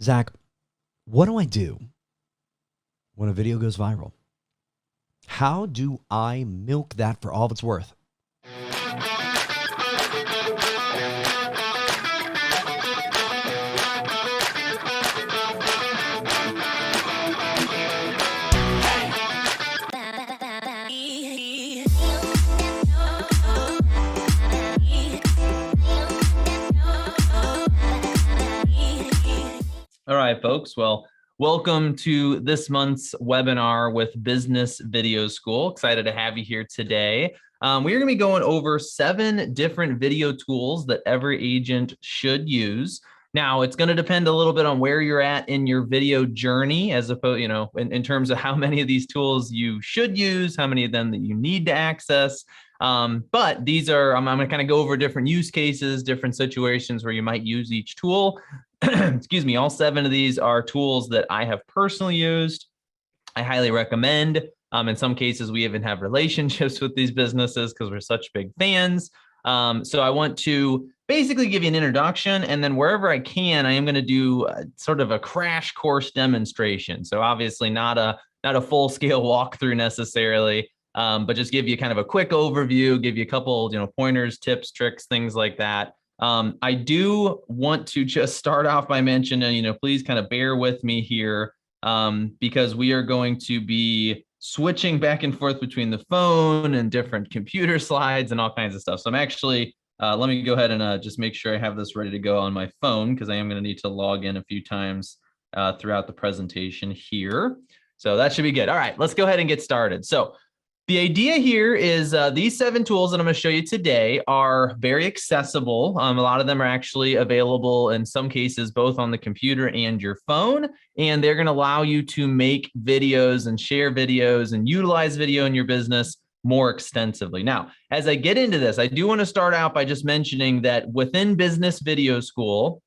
Zach, what do I do when a video goes viral? How do I milk that for all of it's worth? All right, folks. Well, welcome to this month's webinar with Business Video School. Excited to have you here today. We are going to be going over 7 different video tools that every agent should use. Now, it's going to depend a little bit on where you're at in your video journey, as opposed, in terms of how many of these tools you should use, how many of them that you need to access. But these are, I'm going to kind of go over different use cases, different situations where you might use each tool. Excuse me, all 7 of these are tools that I have personally used. I highly recommend. In some cases, we even have relationships with these businesses because we're such big fans. So I want to basically give you an introduction, and then wherever I can, I am going to do sort of a crash course demonstration. So obviously not a full-scale walkthrough necessarily, but just give you kind of a quick overview, give you a couple pointers, tips, tricks, things like that. I do want to just start off by mentioning, please kind of bear with me here, because we are going to be switching back and forth between the phone and different computer slides and all kinds of stuff. So I'm actually, let me go ahead and just make sure I have this ready to go on my phone, because I am going to need to log in a few times throughout the presentation here. So that should be good. All right, let's go ahead and get started. So the idea here is these 7 tools that I'm going to show you today are very accessible. A lot of them are actually available in some cases, both on the computer and your phone, and they're going to allow you to make videos and share videos and utilize video in your business more extensively. Now, as I get into this, I do want to start out by just mentioning that within Business Video School,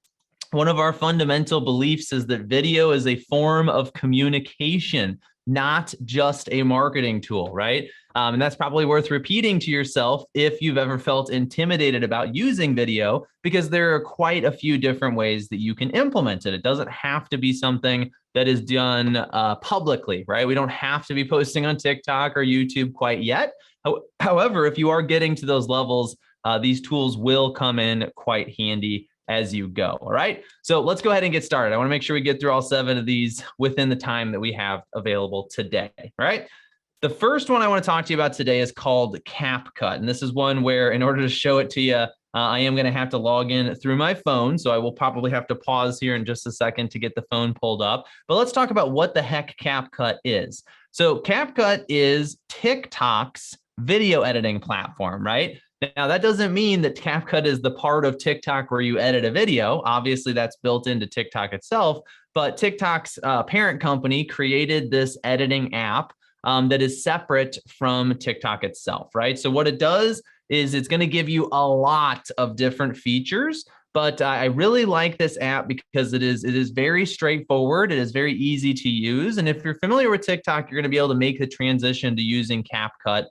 one of our fundamental beliefs is that video is a form of communication, not just a marketing tool, right? And that's probably worth repeating to yourself if you've ever felt intimidated about using video, because there are quite a few different ways that you can implement it. It doesn't have to be something that is done publicly, right? We don't have to be posting on TikTok or YouTube quite yet. However, if you are getting to those levels, these tools will come in quite handy as you go. All right. So let's go ahead and get started. I want to make sure we get through all 7 of these within the time that we have available today. All right. The first one I want to talk to you about today is called Capcut. And this is one where, in order to show it to you, I am going to have to log in through my phone. So I will probably have to pause here in just a second to get the phone pulled up. But let's talk about what the heck Capcut is. So Capcut is TikTok's video editing platform, right? Now, that doesn't mean that Capcut is the part of TikTok where you edit a video. Obviously, that's built into TikTok itself. But TikTok's parent company created this editing app that is separate from TikTok itself, right? So what it does is it's going to give you a lot of different features. But I really like this app because it is very straightforward. It is very easy to use. And if you're familiar with TikTok, you're going to be able to make the transition to using Capcut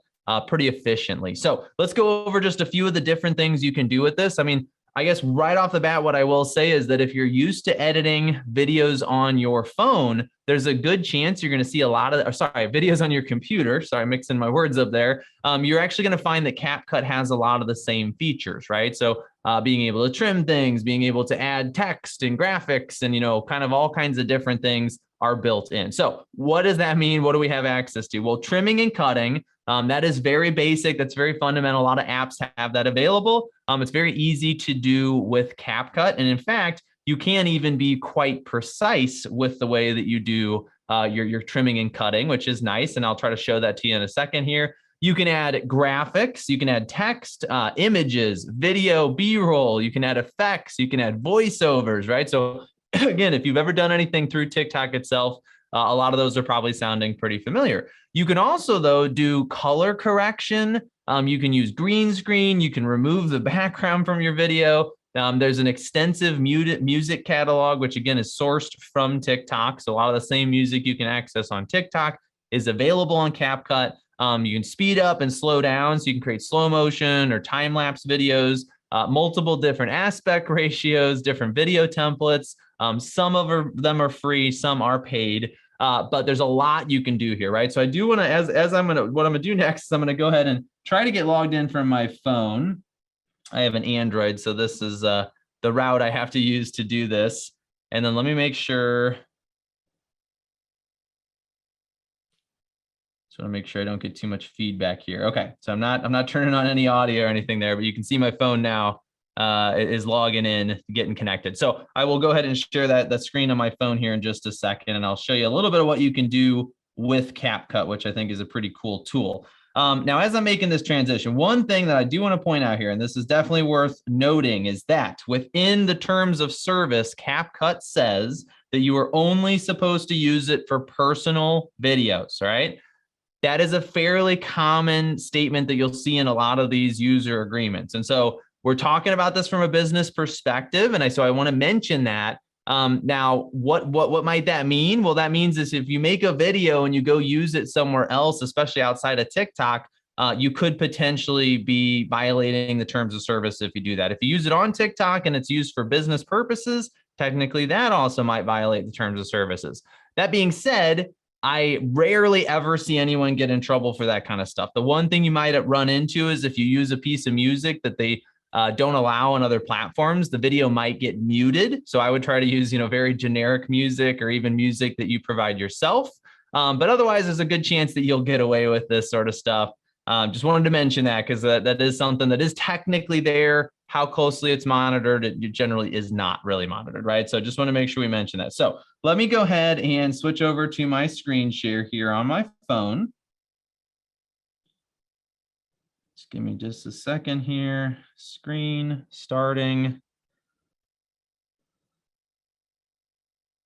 pretty efficiently. So let's go over just a few of the different things you can do with this. I mean, I guess right off the bat, what I will say is that if you're used to editing videos on your phone, there's a good chance you're going to see a lot of, videos on your computer. Sorry, mixing my words up there. You're actually going to find that Capcut has a lot of the same features, right? So being able to trim things, being able to add text and graphics and, kind of all kinds of different things are built in. So what does that mean? What do we have access to? Well, trimming and cutting, that is very basic. That's very fundamental. A lot of apps have that available. It's very easy to do with Capcut. And in fact, you can even be quite precise with the way that you do your trimming and cutting, which is nice. And I'll try to show that to you in a second here. You can add graphics, you can add text, images, video, B-roll, you can add effects, you can add voiceovers, right? So again, if you've ever done anything through TikTok itself, a lot of those are probably sounding pretty familiar. You can also, though, do color correction. You can use green screen. You can remove the background from your video. There's an extensive music catalog, which, again, is sourced from TikTok. So a lot of the same music you can access on TikTok is available on Capcut. You can speed up and slow down, so you can create slow motion or time-lapse videos, multiple different aspect ratios, different video templates. Some of them are free, some are paid, but there's a lot you can do here, right? So I do want to, what I'm gonna do next is I'm gonna go ahead and try to get logged in from my phone. I have an Android, so this is the route I have to use to do this. And then let me make sure. Just want to make sure I don't get too much feedback here. Okay, so I'm not turning on any audio or anything there, but you can see my phone now is logging in, getting connected. So I will go ahead and share that screen on my phone here in just a second, and I'll show you a little bit of what you can do with Capcut, which I think is a pretty cool tool. Now, as I'm making this transition, one thing that I do want to point out here, and this is definitely worth noting, is that within the terms of service, Capcut says that you are only supposed to use it for personal videos, right? That is a fairly common statement that you'll see in a lot of these user agreements. And so we're talking about this from a business perspective. And so I want to mention that. Now, what might that mean? Well, that means is if you make a video and you go use it somewhere else, especially outside of TikTok, you could potentially be violating the terms of service if you do that. If you use it on TikTok and it's used for business purposes, technically that also might violate the terms of services. That being said, I rarely ever see anyone get in trouble for that kind of stuff. The one thing you might run into is if you use a piece of music that they don't allow on other platforms, the video might get muted. So I would try to use, very generic music or even music that you provide yourself. But otherwise, there's a good chance that you'll get away with this sort of stuff. Just wanted to mention that because that is something that is technically there. How closely it's monitored, it generally is not really monitored, right? So just want to make sure we mention that. So let me go ahead and switch over to my screen share here on my phone. Just give me just a second here. Screen starting.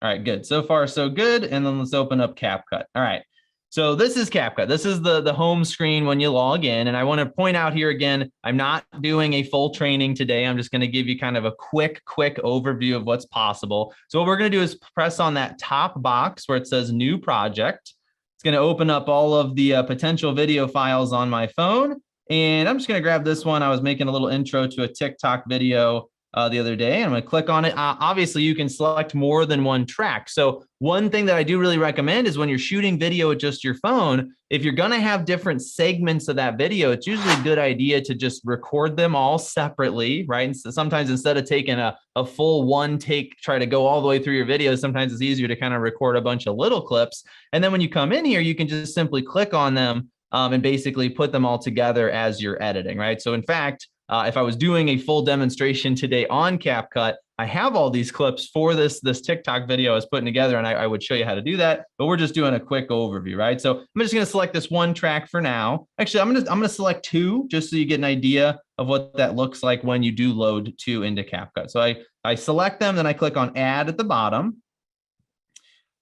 All right, good. So far, so good. And then let's open up Capcut. All right. So this is Capcut. This is the home screen when you log in. And I want to point out here again, I'm not doing a full training today. I'm just going to give you kind of a quick overview of what's possible. So what we're going to do is press on that top box where it says new project. It's going to open up all of the potential video files on my phone. And I'm just going to grab this one. I was making a little intro to a TikTok video the other day. I'm going to click on it. Obviously, you can select more than one track. So one thing that I do really recommend is when you're shooting video with just your phone, if you're going to have different segments of that video, it's usually a good idea to just record them all separately, right? And so sometimes instead of taking a full one take, try to go all the way through your video, sometimes it's easier to kind of record a bunch of little clips. And then when you come in here, you can just simply click on them and basically put them all together as you're editing, right? So in fact, if I was doing a full demonstration today on Capcut, I have all these clips for this TikTok video I was putting together, and I would show you how to do that, but we're just doing a quick overview, right? So I'm just gonna select this one track for now. Actually, I'm gonna select two just so you get an idea of what that looks like when you do load two into Capcut. So I select them, then I click on add at the bottom.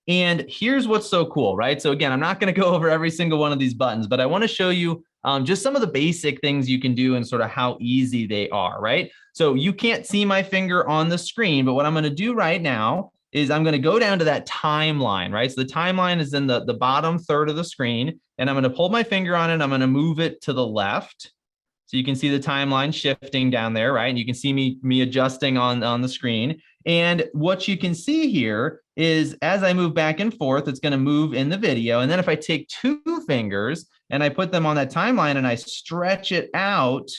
And here's what's so cool, right? So again, I'm not gonna go over every single one of these buttons, but I wanna show you just some of the basic things you can do and sort of how easy they are, right? So you can't see my finger on the screen, but what I'm going to do right now is I'm going to go down to that timeline, right? So the timeline is in the bottom third of the screen, and I'm going to pull my finger on it. I'm going to move it to the left. So you can see the timeline shifting down there, right? And you can see me adjusting on the screen. And what you can see here is as I move back and forth, it's going to move in the video. And then if I take two fingers and I put them on that timeline and I stretch it out,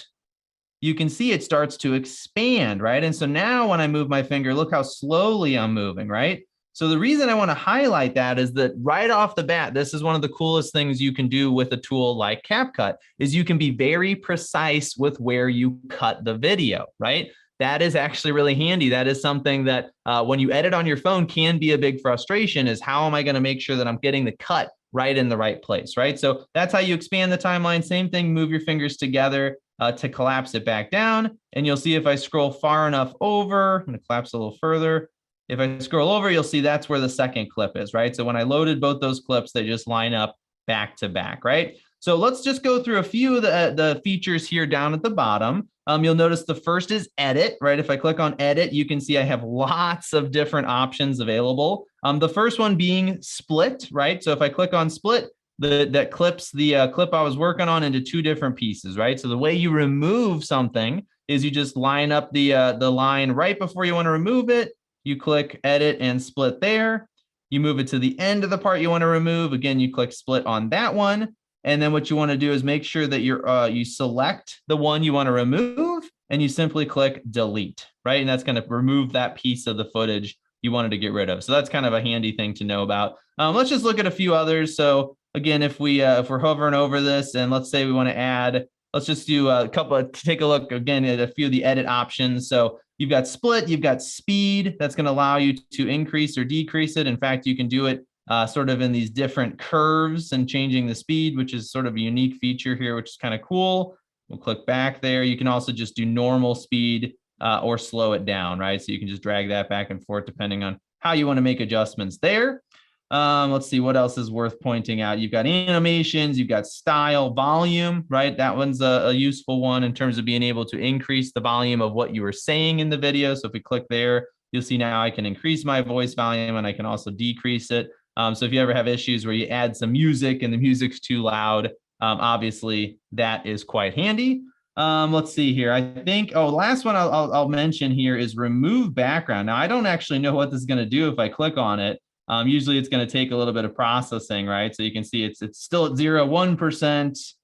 you can see it starts to expand, right? And so now when I move my finger, look how slowly I'm moving, right? So the reason I want to highlight that is that right off the bat, this is one of the coolest things you can do with a tool like Capcut, is you can be very precise with where you cut the video, right? That is actually really handy. That is something that when you edit on your phone can be a big frustration, is how am I going to make sure that I'm getting the cut right in the right place, right? So that's how you expand the timeline. Same thing, move your fingers together to collapse it back down. And you'll see if I scroll far enough over, I'm going to collapse a little further. If I scroll over, you'll see that's where the second clip is, right? So when I loaded both those clips, they just line up back to back, right? So let's just go through a few of the features here down at the bottom. You'll notice the first is edit, right? If I click on edit, you can see I have lots of different options available. The first one being split, right? So if I click on split, that clips the clip I was working on into two different pieces, right? So the way you remove something is you just line up the line right before you want to remove it, you click edit and split there. You move it to the end of the part you want to remove. Again, you click split on that one. And then what you want to do is make sure that you select the one you want to remove and you simply click delete, right? And that's going to remove that piece of the footage you wanted to get rid of. So that's kind of a handy thing to know about. Let's just look at a few others. So again, if we're hovering over this and let's say we want to add, let's just do a couple take a look again at a few of the edit options. So you've got split, you've got speed. That's going to allow you to increase or decrease it. In fact, you can do it sort of in these different curves and changing the speed, which is sort of a unique feature here, which is kind of cool. We'll click back there. You can also just do normal speed or slow it down, right? So you can just drag that back and forth depending on how you want to make adjustments there. Let's see what else is worth pointing out. You've got animations, you've got style, volume, right? That one's a useful one in terms of being able to increase the volume of what you were saying in the video. So if we click there, you'll see now I can increase my voice volume and I can also decrease it. So if you ever have issues where you add some music and the music's too loud, obviously that is quite handy. Let's see here. I think, last one I'll mention here is remove background. Now I don't actually know what this is going to do if I click on it. Usually it's going to take a little bit of processing, right? So you can see it's still at 1%.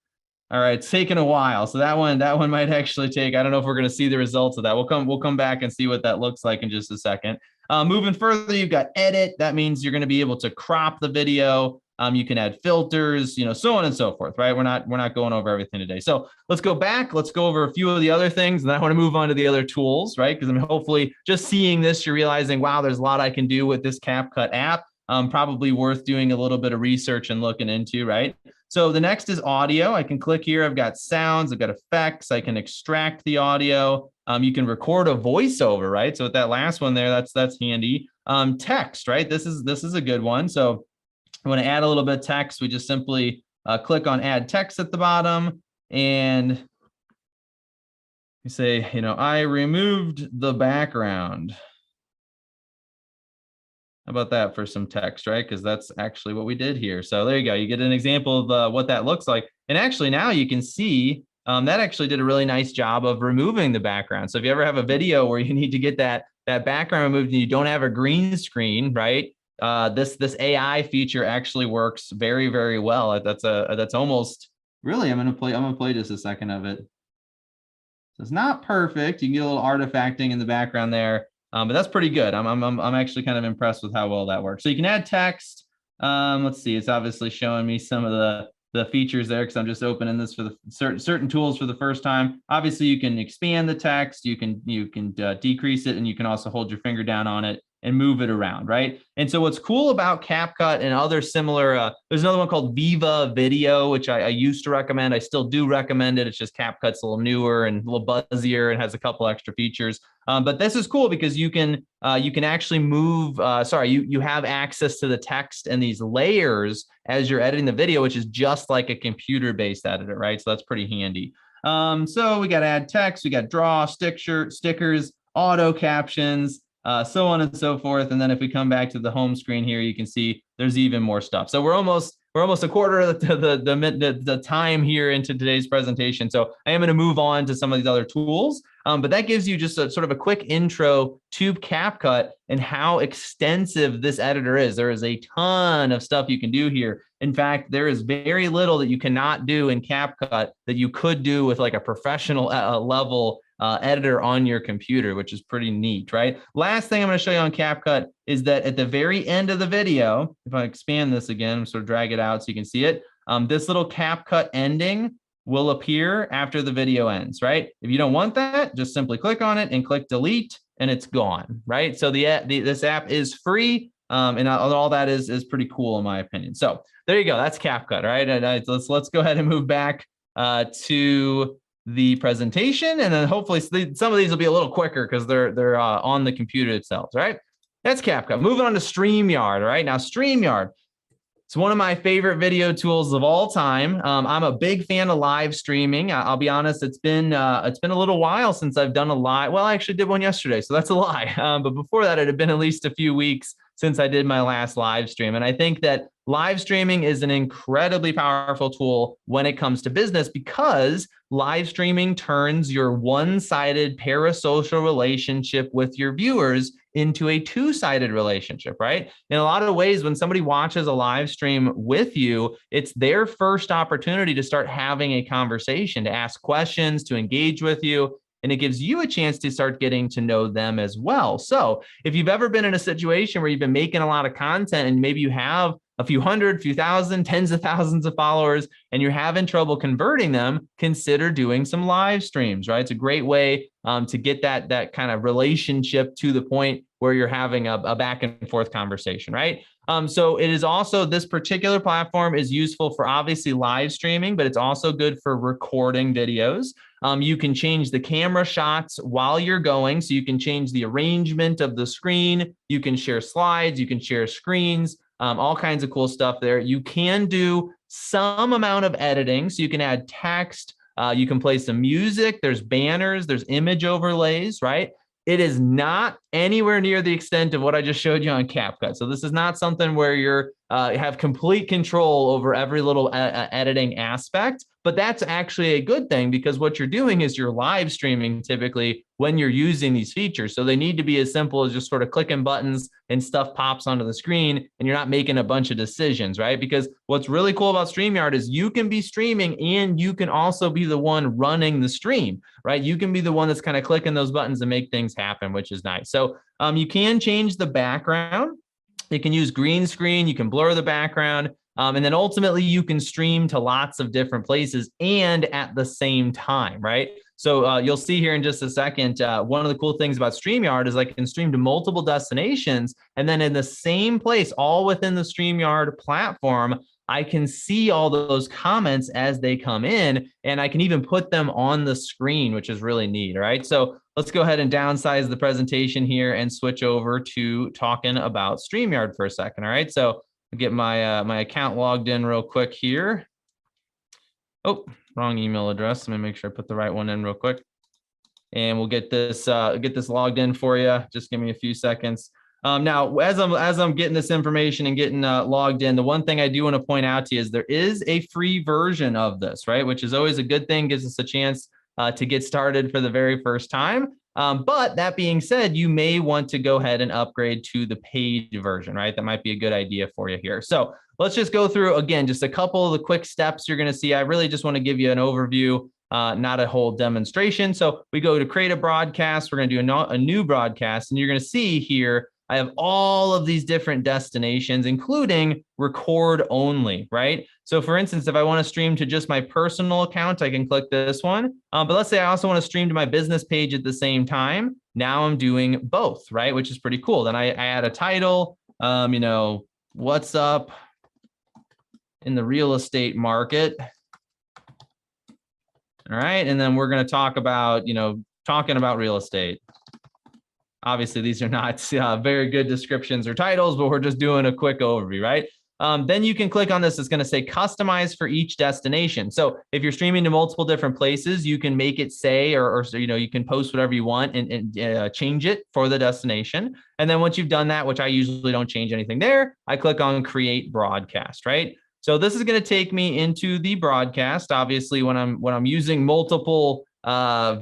All right, it's taken a while. So that one might actually take, I don't know if we're going to see the results of that. We'll come back and see what that looks like in just a second. Moving further, you've got edit. That means you're going to be able to crop the video. You can add filters, so on and so forth, right? We're not going over everything today. So let's go back. Let's go over a few of the other things. And then I want to move on to the other tools, right? Because hopefully just seeing this, you're realizing, wow, there's a lot I can do with this Capcut app. Probably worth doing a little bit of research and looking into, right? So the next is audio. I can click here. I've got sounds, I've got effects. I can extract the audio. You can record a voiceover, right? So with that last one there, that's handy. Text, right? This is a good one. So I want to add a little bit of text. We just simply click on add text at the bottom and you say, I removed the background. How about that for some text, right? Because that's actually what we did here. So there you go. You get an example of what that looks like. And actually now you can see that actually did a really nice job of removing the background. So if you ever have a video where you need to get that background removed and you don't have a green screen, right? This AI feature actually works very, very well. That's almost really, I'm gonna play just a second of it. So it's not perfect. You can get a little artifacting in the background there. But that's pretty good. I'm actually kind of impressed with how well that works. So you can add text. Let's see. It's obviously showing me some of the features there because I'm just opening this for the certain tools for the first time. Obviously, you can expand the text. You can decrease it, and you can also hold your finger down on it and move it around, right? And so what's cool about Capcut and other similar, there's another one called Viva Video, which I used to recommend. I still do recommend it. It's just Capcut's a little newer and a little buzzier and has a couple extra features. But this is cool because you can actually move, you have access to the text and these layers as you're editing the video, which is just like a computer-based editor, right? So that's pretty handy. So we got add text, we got draw, stickers, auto captions, so on and so forth. And then if we come back to the home screen here, you can see there's even more stuff. So we're almost a quarter of the time here into today's presentation. So I am going to move on to some of these other tools. But that gives you just a sort of a quick intro to Capcut and how extensive this editor is. There is a ton of stuff you can do here. In fact, there is very little that you cannot do in Capcut that you could do with like a professional level editor on your computer, which is pretty neat, right? Last thing I'm going to show you on Capcut is that at the very end of the video, if I expand this again, sort of drag it out so you can see it, this little Capcut ending will appear after the video ends, right? If you don't want that, just simply click on it and click delete and it's gone, right? So this app is free and all that is pretty cool in my opinion. So there you go. That's Capcut, right? And let's go ahead and move back to the presentation, and then hopefully some of these will be a little quicker because they're on the computer itself, right? That's Capcut. Moving on to Streamyard, right? Now Streamyard, it's one of my favorite video tools of all time. I'm a big fan of live streaming. I'll be honest, it's been a little while since I've done a live. Well, I actually did one yesterday, so that's a lie. But before that, it had been at least a few weeks since I did my last live stream. And I think that live streaming is an incredibly powerful tool when it comes to business because live streaming turns your one-sided parasocial relationship with your viewers into a two-sided relationship, right? In a lot of ways, when somebody watches a live stream with you, it's their first opportunity to start having a conversation, to ask questions, to engage with you. And it gives you a chance to start getting to know them as well. So if you've ever been in a situation where you've been making a lot of content and maybe you have a few hundred, few thousand, tens of thousands of followers, and you're having trouble converting them, consider doing some live streams, right? It's a great way to get that kind of relationship to the point where you're having a back and forth conversation, right? So it is also, this particular platform is useful for obviously live streaming, but it's also good for recording videos. You can change the camera shots while you're going. So you can change the arrangement of the screen. You can share slides, you can share screens, all kinds of cool stuff there. You can do some amount of editing. So you can add text, you can play some music, there's banners, there's image overlays, right? It is not anywhere near the extent of what I just showed you on Capcut. So this is not something where you're have complete control over every little editing aspect, but that's actually a good thing because what you're doing is you're live streaming typically when you're using these features. So they need to be as simple as just sort of clicking buttons and stuff pops onto the screen and you're not making a bunch of decisions, right? Because what's really cool about Streamyard is you can be streaming and you can also be the one running the stream, right? You can be the one that's kind of clicking those buttons and make things happen, which is nice. So you can change the background. You can use green screen, you can blur the background, and then ultimately you can stream to lots of different places and at the same time, right? So you'll see here in just a second, one of the cool things about Streamyard is I can stream to multiple destinations, and then in the same place, all within the Streamyard platform, I can see all those comments as they come in, and I can even put them on the screen, which is really neat, right? So let's go ahead and downsize the presentation here and switch over to talking about Streamyard for a second, all right? So I'll get my, my account logged in real quick here. Oh, wrong email address. Let me make sure I put the right one in real quick. And we'll get this logged in for you. Just give me a few seconds. Now, as I'm getting this information and getting logged in, the one thing I do want to point out to you is there is a free version of this, right? Which is always a good thing, gives us a chance to get started for the very first time. But that being said, you may want to go ahead and upgrade to the paid version, right? That might be a good idea for you here. So let's just go through, again, just a couple of the quick steps you're going to see. I really just want to give you an overview, not a whole demonstration. So we go to create a broadcast. We're going to do a new broadcast, and you're going to see here, I have all of these different destinations, including record only, right? So for instance, if I want to stream to just my personal account, I can click this one. But let's say I also want to stream to my business page at the same time. Now I'm doing both, right? Which is pretty cool. Then I add a title, you know, what's up in the real estate market. All right. And then we're going to talk about, you know, talking about real estate. Obviously, these are not very good descriptions or titles, but we're just doing a quick overview, right? Then you can click on this. It's going to say customize for each destination. So if you're streaming to multiple different places, you can make it say, or you know, you can post whatever you want and change it for the destination. And then once you've done that, which I usually don't change anything there, I click on create broadcast, right? So this is going to take me into the broadcast. Obviously, when I'm using multiple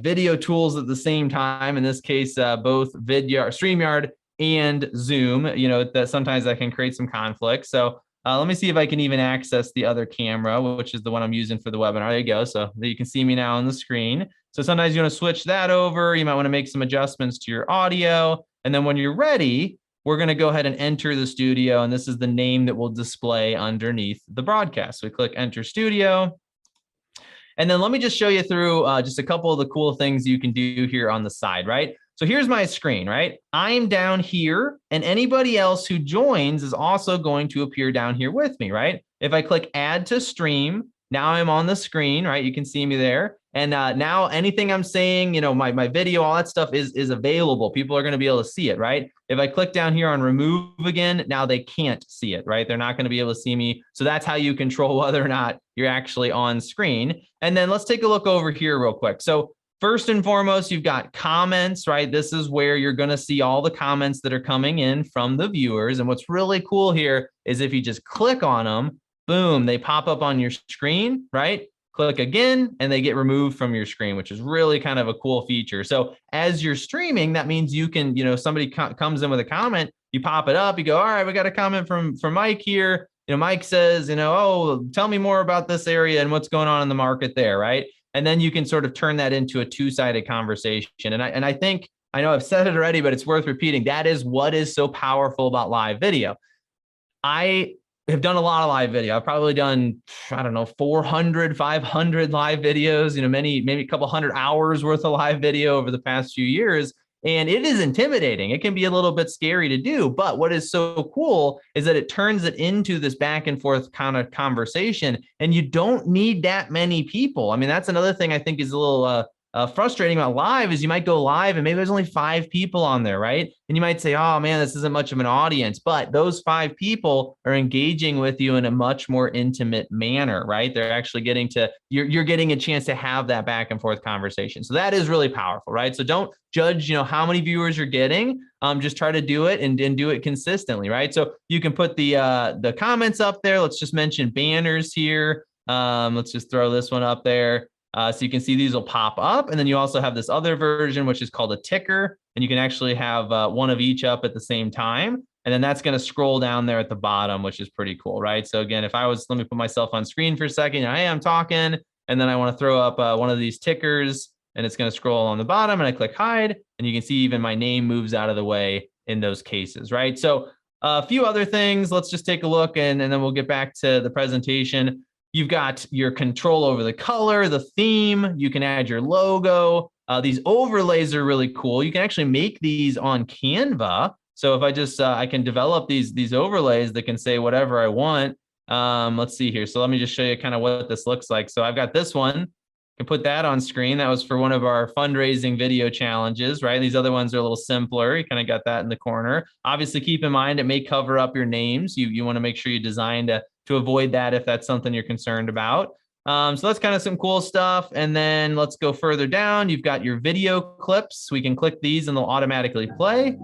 video tools at the same time, in this case, both Vidyard, Streamyard and Zoom, you know, that sometimes I can create some conflict. So let me see if I can even access the other camera, which is the one I'm using for the webinar. There you go. So you can see me now on the screen. So sometimes you want to switch that over. You might want to make some adjustments to your audio. And then when you're ready, we're going to go ahead and enter the studio. And this is the name that will display underneath the broadcast. So we click enter studio. And then let me just show you through just a couple of the cool things you can do here on the side, right? So here's my screen, right? I'm down here, and anybody else who joins is also going to appear down here with me, right? If I click add to stream, now I'm on the screen, right? You can see me there. And now anything I'm saying, you know, my video, all that stuff is available. People are going to be able to see it, right? If I click down here on remove again, now they can't see it, right? They're not going to be able to see me. So that's how you control whether or not you're actually on screen. And then let's take a look over here real quick. So first and foremost, you've got comments, right? This is where you're going to see all the comments that are coming in from the viewers. And what's really cool here is if you just click on them, boom, they pop up on your screen, right? click again, and they get removed from your screen, which is really kind of a cool feature. So as you're streaming, that means you can, somebody comes in with a comment, you pop it up, you go, all right, we got a comment from Mike here. Mike says, oh, tell me more about this area and what's going on in the market there, right? And then you can sort of turn that into a two-sided conversation. And I think, I know I've said it already, but it's worth repeating. That is what is so powerful about live video. I have done a lot of live video. I've probably done, 400, 500 live videos, maybe a couple hundred hours worth of live video over the past few years. And it is intimidating. It can be a little bit scary to do. But what is so cool is that it turns it into this back and forth kind of conversation. And you don't need that many people. I mean, that's another thing I think is a little frustrating about live is you might go live and maybe there's only 5 people on there, right? And you might say, oh man, this isn't much of an audience, but those 5 people are engaging with you in a much more intimate manner, right? They're actually you're getting a chance to have that back and forth conversation. So that is really powerful, right? So don't judge, how many viewers you're getting. Just try to do it and do it consistently, right? So you can put the comments up there. Let's just mention banners here. Let's just throw this one up there. So you can see these will pop up. And then you also have this other version, which is called a ticker. And you can actually have one of each up at the same time. And then that's going to scroll down there at the bottom, which is pretty cool, right? So again, let me put myself on screen for a second. Hey, I'm talking. And then I want to throw up one of these tickers and it's going to scroll on the bottom and I click hide. And you can see even my name moves out of the way in those cases, right? So a few other things. Let's just take a look and then we'll get back to the presentation. You've got your control over the color, the theme. You can add your logo. These overlays are really cool. You can actually make these on Canva. So if I just, I can develop these overlays that can say whatever I want. Let's see here. So let me just show you kind of what this looks like. So I've got this one. I can put that on screen. That was for one of our fundraising video challenges, right? These other ones are a little simpler. You kind of got that in the corner. Obviously, keep in mind, it may cover up your names. You want to make sure you design to avoid that if that's something you're concerned about. So that's kind of some cool stuff. And then let's go further down. You've got your video clips. We can click these and they'll automatically play.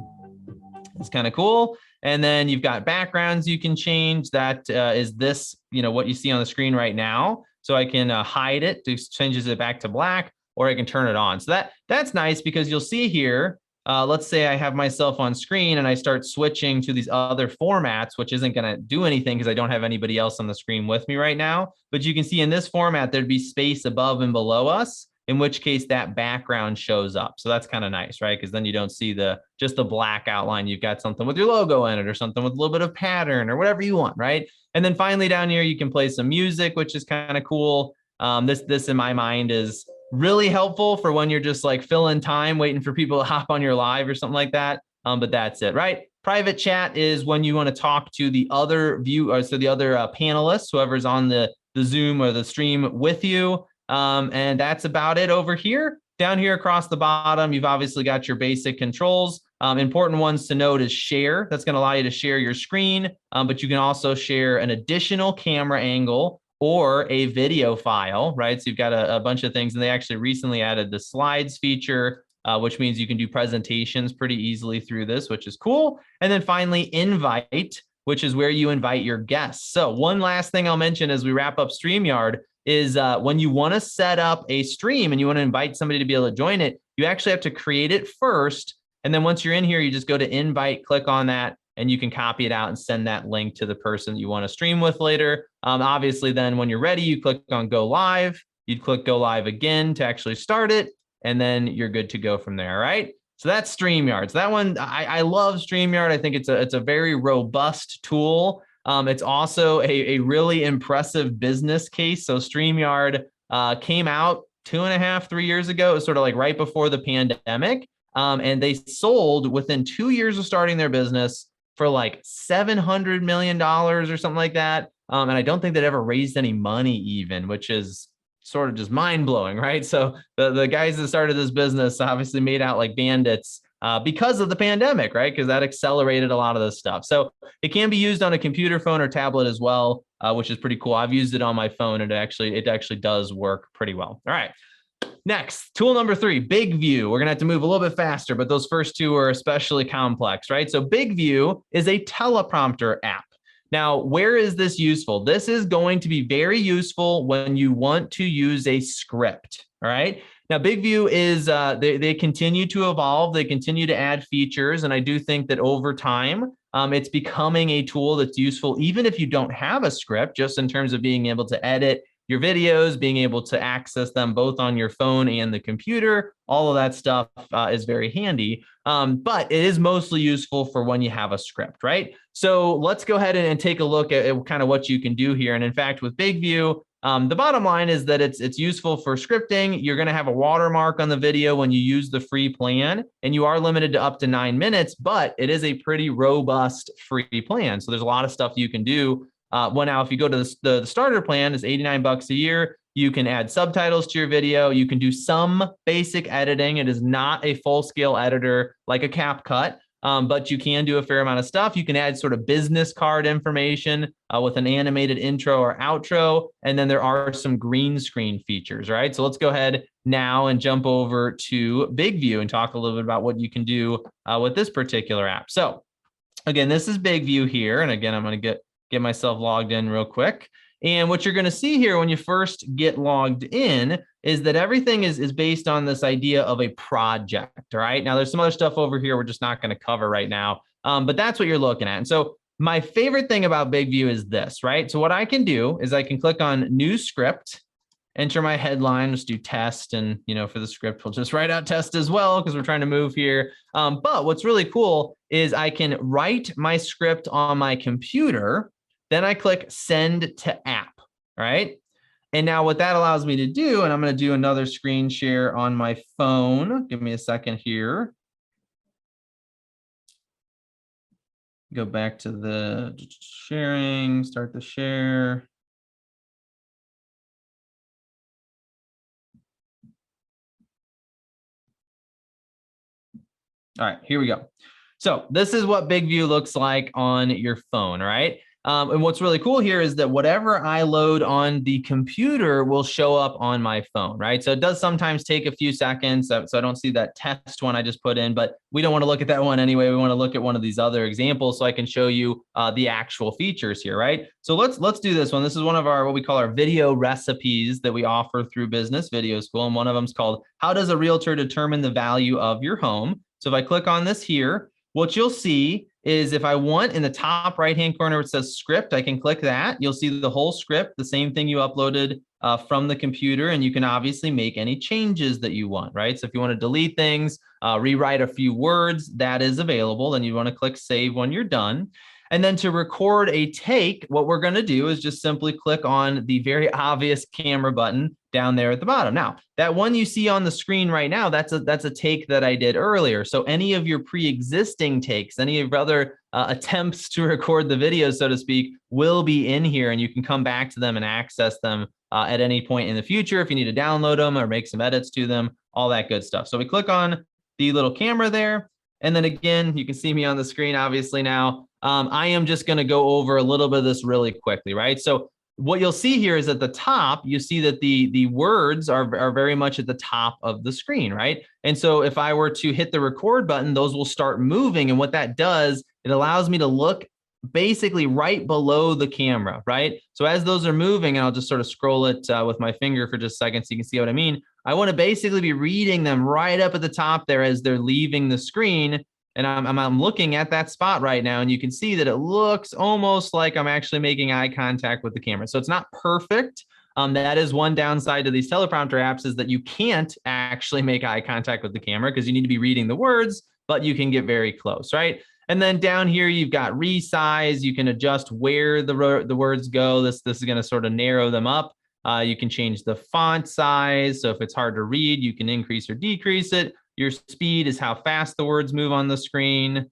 It's kind of cool. And then you've got backgrounds you can change. That is this, what you see on the screen right now. So I can hide it, it changes it back to black, or I can turn it on. So that's nice because you'll see here, let's say I have myself on screen and I start switching to these other formats, which isn't going to do anything because I don't have anybody else on the screen with me right now. But you can see in this format, there'd be space above and below us, in which case that background shows up. So that's kind of nice, right? Because then you don't see just the black outline. You've got something with your logo in it or something with a little bit of pattern or whatever you want, right? And then finally down here, you can play some music, which is kind of cool. This in my mind is really helpful for when you're just like filling time, waiting for people to hop on your live or something like that. But that's it, right? Private chat is when you want to talk to the other panelists, whoever's on the Zoom or the stream with you. And that's about it over here. Down here across the bottom, you've obviously got your basic controls. Important ones to note is share. That's going to allow you to share your screen, but you can also share an additional camera angle or a video file, right? So you've got a bunch of things, and they actually recently added the slides feature, which means you can do presentations pretty easily through this, which is cool. And then finally, invite, which is where you invite your guests. So one last thing I'll mention as we wrap up StreamYard is when you want to set up a stream and you want to invite somebody to be able to join it, you actually have to create it first. And then once you're in here, you just go to invite, click on that, and you can copy it out and send that link to the person you want to stream with later. Obviously, then when you're ready, you click on go live. You'd click go live again to actually start it, and then you're good to go from there, right? So that's StreamYard. So that one, I love StreamYard. I think it's a very robust tool. It's also a really impressive business case. So StreamYard came out 2.5, 3 years ago. It was sort of like right before the pandemic. And they sold within 2 years of starting their business for like $700 million or something like that. And I don't think they'd ever raised any money even, which is sort of just mind blowing, right? So the guys that started this business obviously made out like bandits because of the pandemic, right? Because that accelerated a lot of this stuff. So it can be used on a computer, phone, or tablet as well, which is pretty cool. I've used it on my phone, and it actually does work pretty well. All right. Next, tool number 3, Bigvu. We're going to have to move a little bit faster, but those first two are especially complex, right? So Bigvu is a teleprompter app. Now, where is this useful? This is going to be very useful when you want to use a script. All right. Now, Bigvu is, they continue to evolve. They continue to add features. And I do think that over time, it's becoming a tool that's useful, even if you don't have a script, just in terms of being able to edit your videos, being able to access them both on your phone and the computer. All of that stuff is very handy. But it is mostly useful for when you have a script, right? So let's go ahead and take a look at kind of what you can do here. And in fact, with Bigvu, the bottom line is that it's useful for scripting. You're going to have a watermark on the video when you use the free plan, and you are limited to up to 9 minutes, but it is a pretty robust free plan. So there's a lot of stuff you can do. Well, now, if you go to the starter plan, it's $89 a year. You can add subtitles to your video. You can do some basic editing. It is not a full-scale editor like a Capcut. But you can do a fair amount of stuff. You can add sort of business card information with an animated intro or outro. And then there are some green screen features, right? So let's go ahead now and jump over to Bigvu and talk a little bit about what you can do with this particular app. So again, this is Bigvu here. And again, I'm going to get myself logged in real quick. And what you're going to see here when you first get logged in is that everything is based on this idea of a project, right? Now, there's some other stuff over here we're just not going to cover right now, but that's what you're looking at. And so my favorite thing about Bigvu is this, right? So what I can do is I can click on New Script, enter my headline, just do test, and for the script, we'll just write out test as well because we're trying to move here. But what's really cool is I can write my script on my computer. Then I click Send to App, right? And now what that allows me to do, and I'm going to do another screen share on my phone. Give me a second here. Go back to the sharing, start the share. All right, here we go. So this is what Bigvu looks like on your phone, right? And what's really cool here is that whatever I load on the computer will show up on my phone, right? So it does sometimes take a few seconds. So I don't see that test one I just put in, but we don't want to look at that one anyway. We want to look at one of these other examples so I can show you the actual features here, right? So let's do this one. This is one of our, what we call our video recipes that we offer through Business Video School. And one of them is called, How Does a Realtor Determine the Value of Your Home? So if I click on this here, what you'll see is if I want in the top right-hand corner, it says script, I can click that. You'll see the whole script, the same thing you uploaded from the computer, and you can obviously make any changes that you want, right? So if you want to delete things, rewrite a few words, that is available. Then you want to click save when you're done. And then to record a take, what we're going to do is just simply click on the very obvious camera button down there at the bottom. Now, that one you see on the screen right now, that's a take that I did earlier. So any of your pre-existing takes, any of your other attempts to record the video, so to speak, will be in here, and you can come back to them and access them at any point in the future if you need to download them or make some edits to them, all that good stuff. So we click on the little camera there. And then again, you can see me on the screen, obviously now. I am just going to go over a little bit of this really quickly, right? So what you'll see here is at the top, you see that the words are very much at the top of the screen, right? And so if I were to hit the record button, those will start moving. And what that does, it allows me to look basically right below the camera, right? So as those are moving, and I'll just sort of scroll it with my finger for just a second so you can see what I mean. I want to basically be reading them right up at the top there as they're leaving the screen. And I'm looking at that spot right now, and you can see that it looks almost like I'm actually making eye contact with the camera. So it's not perfect. That is one downside to these teleprompter apps, is that you can't actually make eye contact with the camera because you need to be reading the words, but you can get very close, right? And then down here, you've got resize. You can adjust where the words go. This is going to sort of narrow them up. You can change the font size. So if it's hard to read, you can increase or decrease it. Your speed is how fast the words move on the screen.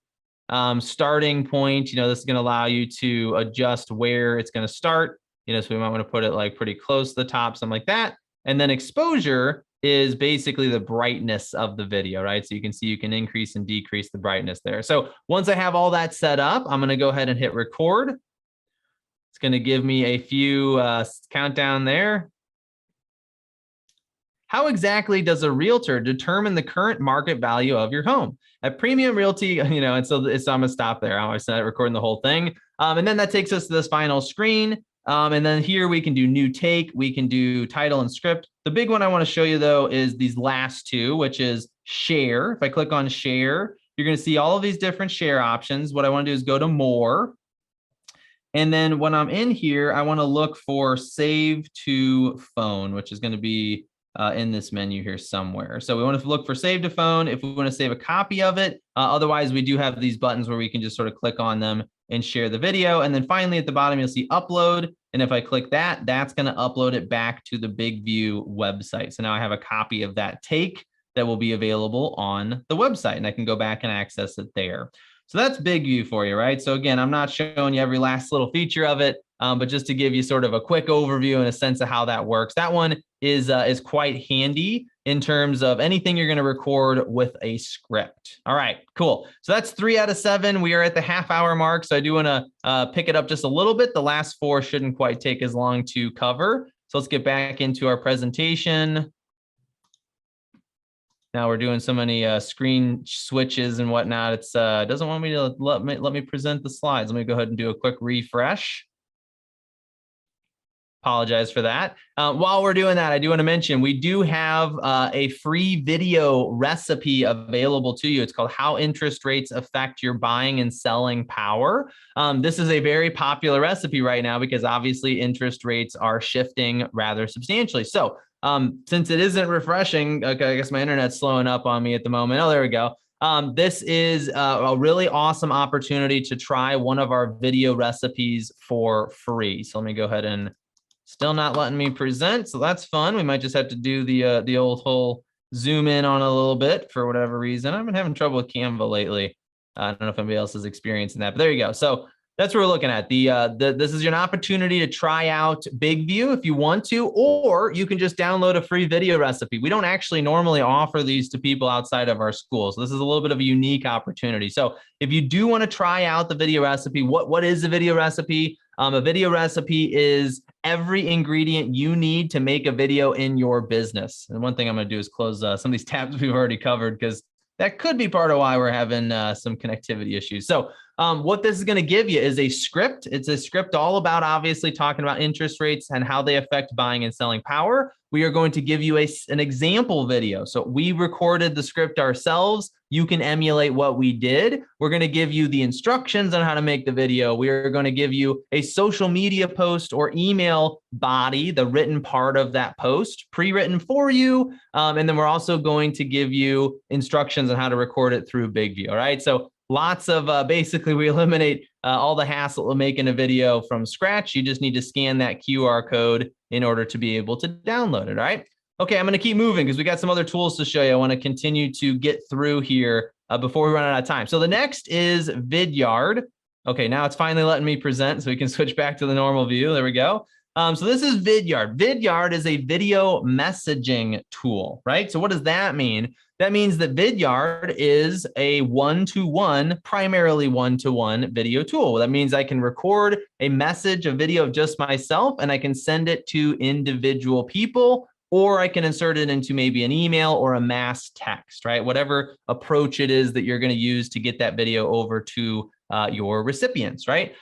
Starting point, this is going to allow you to adjust where it's going to start. So we might want to put it like pretty close to the top, something like that. And then exposure is basically the brightness of the video, right? So you can see you can increase and decrease the brightness there. So once I have all that set up, I'm going to go ahead and hit record. It's going to give me a few countdown there. How exactly does a realtor determine the current market value of your home? At Premium Realty, and so I'm going to stop there. I'm not recording the whole thing. And then that takes us to this final screen. And then here we can do new take. We can do title and script. The big one I want to show you, though, is these last two, which is share. If I click on share, you're going to see all of these different share options. What I want to do is go to more. And then when I'm in here, I want to look for save to phone, which is going to be in this menu here somewhere. So we want to look for save to phone if we want to save a copy of it. Otherwise, we do have these buttons where we can just sort of click on them and share the video. And then finally at the bottom, you'll see upload. And if I click that, that's going to upload it back to the Bigvu website. So now I have a copy of that take that will be available on the website, and I can go back and access it there. So that's Bigvu for you, right? So again, I'm not showing you every last little feature of it, but just to give you sort of a quick overview and a sense of how that works. That one is quite handy in terms of anything you're going to record with a script. All right, cool. So that's 3 out of 7. We are at the half-hour mark, so I do want to pick it up just a little bit. The last 4 shouldn't quite take as long to cover. So let's get back into our presentation. Now we're doing so many screen switches and whatnot. It's doesn't want me to let me present the slides. Let me go ahead and do a quick refresh. Apologize for that. While we're doing that, I do want to mention we do have a free video recipe available to you. It's called How Interest Rates Affect Your Buying and Selling Power. This is a very popular recipe right now because obviously interest rates are shifting rather substantially. So since it isn't refreshing, okay, I guess my internet's slowing up on me at the moment. Oh, there we go. This is a really awesome opportunity to try one of our video recipes for free. So let me go ahead and still not letting me present. So that's fun. We might just have to do the old whole zoom in on a little bit for whatever reason. I've been having trouble with Canva lately. I don't know if anybody else is experiencing that, but there you go. So that's what we're looking at. This is an opportunity to try out Bigvu if you want to, or you can just download a free video recipe. We don't actually normally offer these to people outside of our school. So this is a little bit of a unique opportunity. So if you do want to try out the video recipe, what is a video recipe? A video recipe is every ingredient you need to make a video in your business. And one thing I'm going to do is close some of these tabs we've already covered because that could be part of why we're having some connectivity issues. So what this is going to give you is a script. It's a script all about obviously talking about interest rates and how they affect buying and selling power. We are going to give you an example video. So we recorded the script ourselves. You can emulate what we did. We're going to give you the instructions on how to make the video. We are going to give you a social media post or email body, the written part of that post, pre-written for you. And then we're also going to give you instructions on how to record it through Bigvu. All right. So lots of basically we eliminate all the hassle of making a video from scratch. You just need to scan that QR code in order to be able to download it. All right. Okay, I'm going to keep moving because we got some other tools to show you. I want to continue to get through here before we run out of time. So the next is Vidyard. Okay, now it's finally letting me present so we can switch back to the normal view. There we go. So this is Vidyard. Vidyard is a video messaging tool, right? So what does that mean? That means that Vidyard is a one-to-one, primarily one-to-one video tool. That means I can record a message, a video of just myself, and I can send it to individual people, or I can insert it into maybe an email or a mass text, right? Whatever approach it is that you're going to use to get that video over to your recipients, right?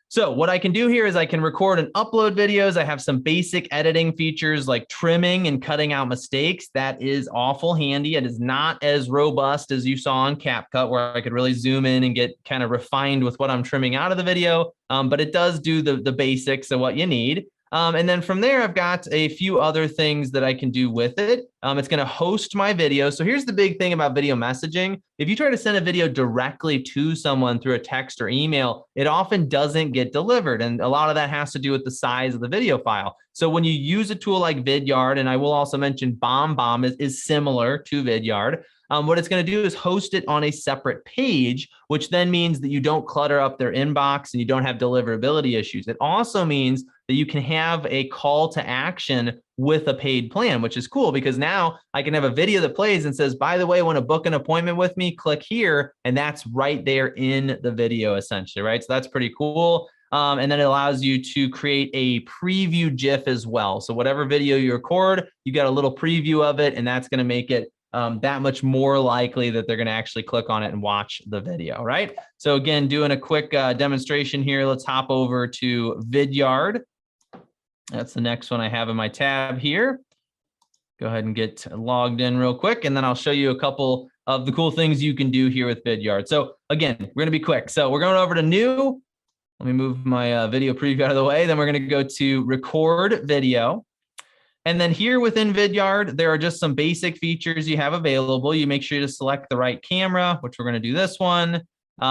So what I can do here is I can record and upload videos. I have some basic editing features like trimming and cutting out mistakes. That is awful handy. It is not as robust as you saw on Capcut, where I could really zoom in and get kind of refined with what I'm trimming out of the video. But it does do the basics of what you need. And then from there, I've got a few other things that I can do with it. It's going to host my video. So here's the big thing about video messaging. If you try to send a video directly to someone through a text or email, it often doesn't get delivered. And a lot of that has to do with the size of the video file. So when you use a tool like Vidyard, and I will also mention BombBomb is similar to Vidyard, what it's going to do is host it on a separate page, which then means that you don't clutter up their inbox and you don't have deliverability issues. It also means that you can have a call to action with a paid plan, which is cool because now I can have a video that plays and says, by the way, want to book an appointment with me, click here. And that's right there in the video essentially, right? So that's pretty cool. And then it allows you to create a preview GIF as well. So whatever video you record, you got a little preview of it, and that's going to make it that much more likely that they're going to actually click on it and watch the video, right? So again, doing a quick demonstration here. Let's hop over to Vidyard. That's the next one I have in my tab here. Go ahead and get logged in real quick, and then I'll show you a couple of the cool things you can do here with Vidyard. So again, we're going to be quick. So we're going over to new. Let me move my video preview out of the way. Then we're going to go to record video. And then here within Vidyard, there are just some basic features you have available. You make sure to select the right camera, which we're going to do this one.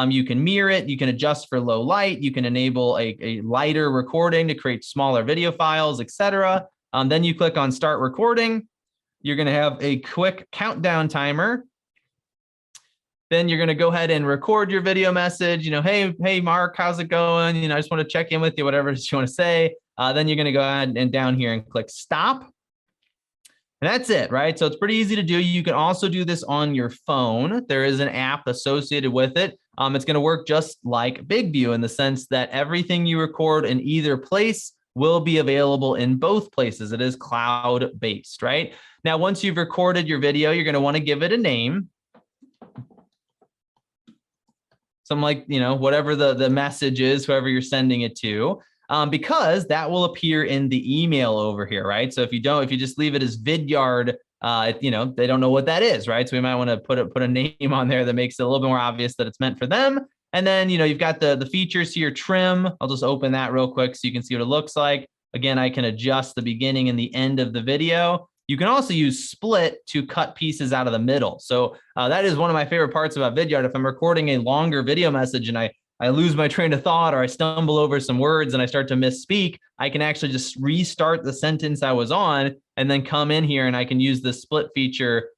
You can mirror it. You can adjust for low light. You can enable a lighter recording to create smaller video files, etc. Then you click on start recording. You're going to have a quick countdown timer. Then you're going to go ahead and record your video message. Hey, Mark, how's it going? I just want to check in with you, whatever you want to say. Then you're going to go ahead and down here and click stop. And that's it, right? So it's pretty easy to do. You can also do this on your phone. There is an app associated with it. It's going to work just like Bigvu in the sense that everything you record in either place will be available in both places. It is cloud-based, right? Now, once you've recorded your video, you're going to want to give it a name. Something like, whatever the message is, whoever you're sending it to. Because that will appear in the email over here, right? So if you just leave it as Vidyard, they don't know what that is, right? So we might want to put a name on there that makes it a little bit more obvious that it's meant for them. And then, you've got the features here, trim. I'll just open that real quick so you can see what it looks like. Again, I can adjust the beginning and the end of the video. You can also use split to cut pieces out of the middle. So that is one of my favorite parts about Vidyard. If I'm recording a longer video message and I lose my train of thought, or I stumble over some words and I start to misspeak, I can actually just restart the sentence I was on and then come in here and I can use the split feature